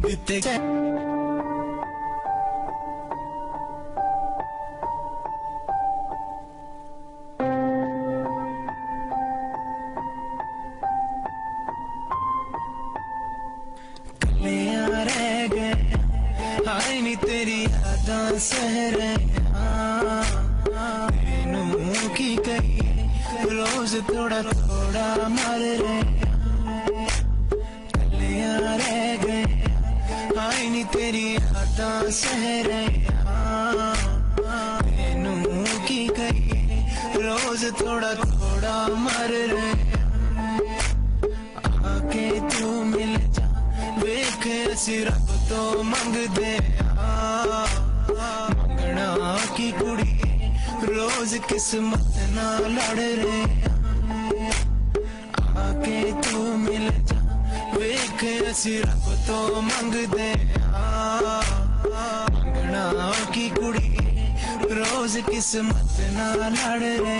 ਦਿੱਤੇ हाय नी तेरी यादां सह रहे तेनू की कही रोज थोड़ा थोड़ा मर रहे कलियां रह गए हाय नी तेरी यादां सह रहे तेनू की कही रोज थोड़ा थोड़ा मर रहे आके तू मिल जा वेख असी रब तो मंगदे मंगना की कुड़ी रोज किस्मत ना लड़ रहे आके तू मिल जा वेख असी रब तो मंगदे मंगना की कुड़ी रोज किस्मत ना लड़ रहे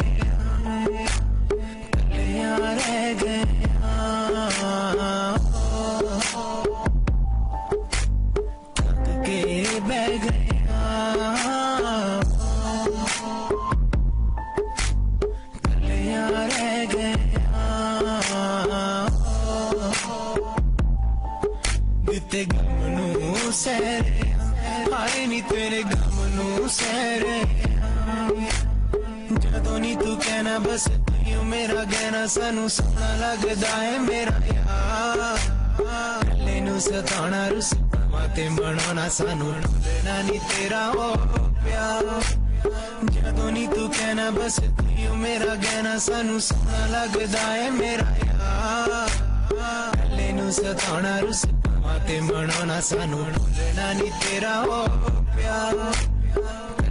कलियां रह गए बह गया कलियां रह गया दिते गम नू सहरे हाय नी तेरे गम नू सहरे जदों नी तू कहना बस तू मेरा कहना सानू सोना लगदा है मेरा यार कल्ले नू सताना रुस ते बनाना सानू भूलना नी तेरा ओ प्यार जदों नी तू कहना बस तू मेरा कहना सानू सोना लगदा है मेरा यार कल्ले नू सताना रुस ते बनाना सानू भूलना नी तेरा ओ प्यार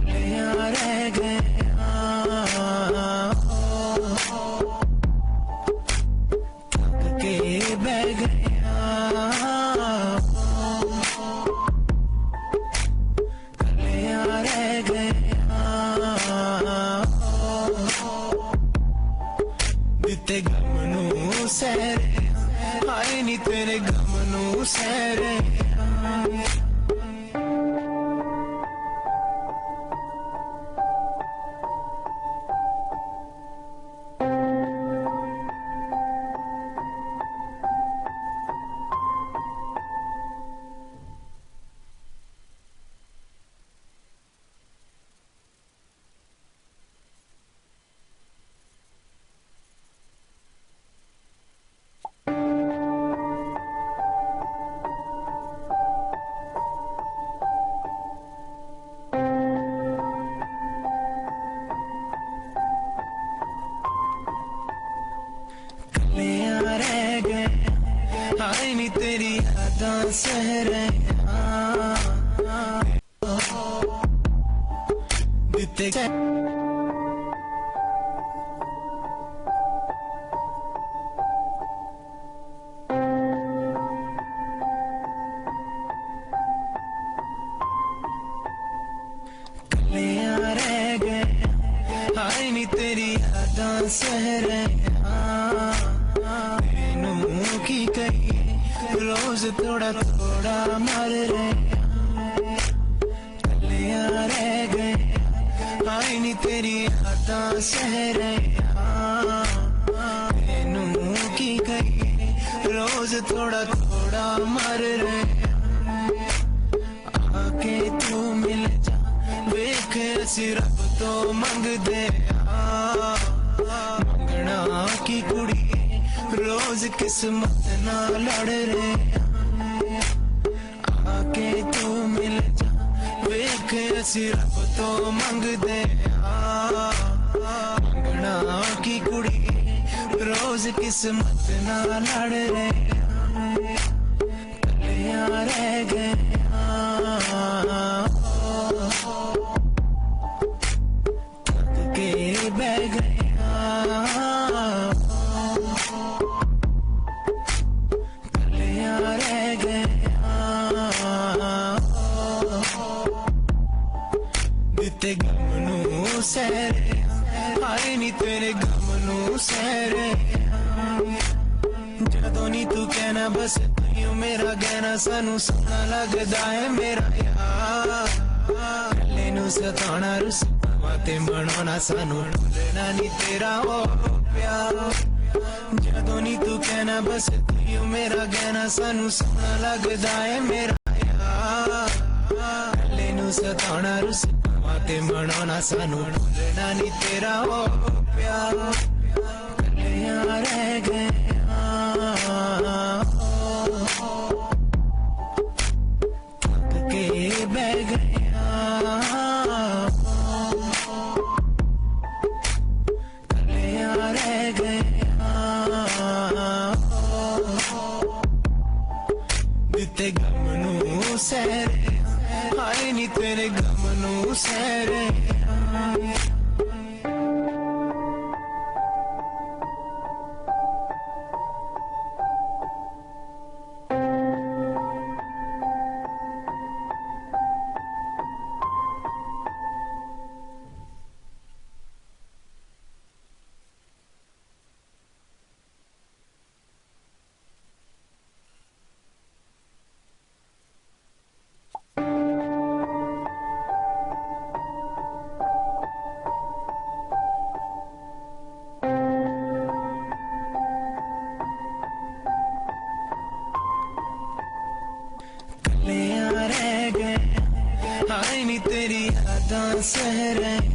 कलियां रह गए थक के बह गए दिते गम नू सहरे हाय नी तेरे गम नू सहरे हाय नी तेरी यादां सह रहे दिते कलियां रह गए हाय नी तेरी यादां सह रहे की कही रोज थोड़ा थोड़ा मर रहे कलियां रह गए हाय नी तेरी यादां सह रहे तेनू की कही रोज थोड़ा थोड़ा मर रहे आके तू मिल जा वेख असी रब तो मंगदे मंगना की कुड़ी रोज किस्मत ना लड़ रहे आके तू मिल जा वेख असी रब तो मंगदे मंगना की कुड़ी रोज किस्मत ना लड़ रहे कलियां रह गए थक के बह गए दिते गम नू सहरे हाय नी तेरे गम नू सहरे जदों नी तू कहना कहना बस तू ही मेरा कहना सानू सोना लगदा है मेरा यार कल्ले नू सताना रुसवा ते मनाना सानू भुलना नी तेरा ओ प्यार जदों नी तू कहना बस तू ही मेरा कहना सानू सोना लगदा है मेरा यार कल्ले नू सताना रुसवा ते मनाना सानू भुलना नी तेरा ओ प्यार कल्ले रह गए बह गया कलियां रह गया दिते गम नू सहरे आए नी तेरे गम नू सहरे तेरी यादां सह रहे